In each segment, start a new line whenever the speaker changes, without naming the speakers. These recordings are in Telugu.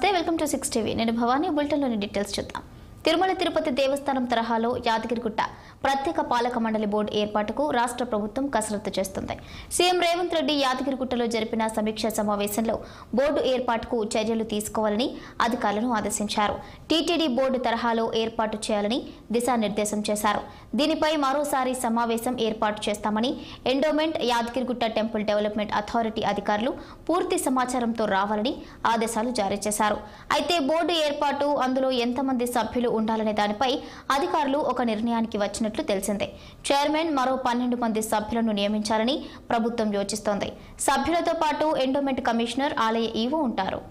నమస్తే వెల్కమ్ టు 6 టీవీ నేను భవానీ బులెటిన్లోని డీటెయిల్స్ చూద్దాం. తిరుమల తిరుపతి దేవస్థానం తరహాలో యాదగిరిగుట్ట ప్రత్యేక పాలక మండలి బోర్డు ఏర్పాటుకు రాష్ట్ర ప్రభుత్వం కసరత్తు చేస్తుంది. సీఎం రేవంత్ రెడ్డి యాదగిరిగుట్టలో జరిపిన సమీక్షా సమావేశంలో బోర్డు ఏర్పాటుకు చర్యలు తీసుకోవాలని అధికారులను ఆదేశించారు. టీటీడీ బోర్డు తరహాలో ఏర్పాటు చేయాలని దిశానిర్దేశం చేశారు. దీనిపై మరోసారి సమావేశం ఏర్పాటు చేస్తామని endowment Yadagirigutta temple development authority అధికారులు పూర్తి సమాచారంతో రావాలని ఆదేశాలు జారీ చేశారు. అయితే బోర్డు ఏర్పాటు అందులో ఎంతమంది సభ్యులు ఉండాలనే దానిపై అధికారులు ఒక నిర్ణయానికి వచ్చినట్లు తెలిసిందే. చైర్మన్ మరో 12 మంది సభ్యులను నియమించాలని ప్రభుత్వం యోచిస్తోంది. సభ్యులతో పాటు ఎండోమెంట్ కమిషనర్, ఆలయ ఈవో ఉంటారు.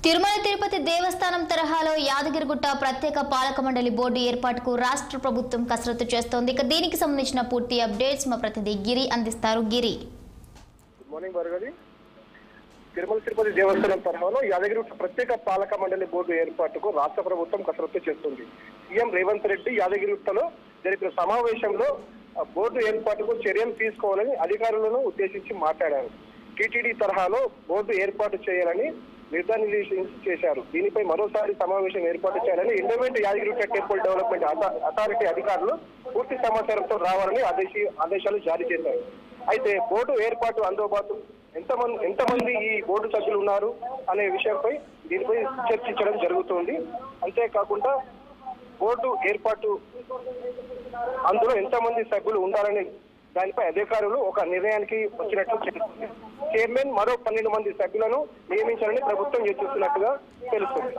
తిరుమల తిరుపతి దేవస్థానం తరహాలో యాదగిరిగుట్ట ప్రత్యేక పాలక మండలి బోర్డు ఏర్పాటుకు రాష్ట్ర ప్రభుత్వం కసరత్తు చేస్తోంది. ఇక దీనికి సంబంధించిన పూర్తి అప్డేట్స్ మా ప్రతినిధి గిరి అందిస్తారు. గిరి,
గుడ్ మార్నింగ్ భార్గవి. తిరుమల తిరుపతి దేవస్థానం తరహాలో యాదగిరిగుట్ట ప్రత్యేక పాలక మండలి బోర్డు ఏర్పాటుకు రాష్ట్ర ప్రభుత్వం కసరత్తు చేస్తుంది. సీఎం రేవంత్ రెడ్డి యాదగిరిగుట్టలో జరిపిన సమావేశంలో బోర్డు ఏర్పాటుకు చర్యలు తీసుకోవాలని అధికారులను ఉద్దేశించి మాట్లాడారు. టీటీడీ తరహాలో బోర్డు ఏర్పాటు చేయాలని నిర్ధారణ చేశారు. దీనిపై మరోసారి సమావేశం ఏర్పాటు చేయాలని endowment Yadagirigutta temple development authority అధికారులు పూర్తి సమాచారంతో రావాలని ఆదేశాలు జారీ చేశారు. అయితే బోర్డు ఏర్పాటు అందుబాటు ఎంతమంది ఈ బోర్డు సభ్యులు ఉన్నారు అనే విషయంపై దీనిపై చర్చించడం జరుగుతుంది. అంతేకాకుండా బోర్డు ఏర్పాటు అందులో ఎంతమంది సభ్యులు ఉండాలనే దానిపై అధికారులు ఒక నిర్ణయానికి వచ్చినట్లు తెలుస్తుంది. చైర్మన్ మరో 12 మంది సభ్యులను నియమించాలని ప్రభుత్వం యోచిస్తున్నట్టుగా తెలుస్తుంది.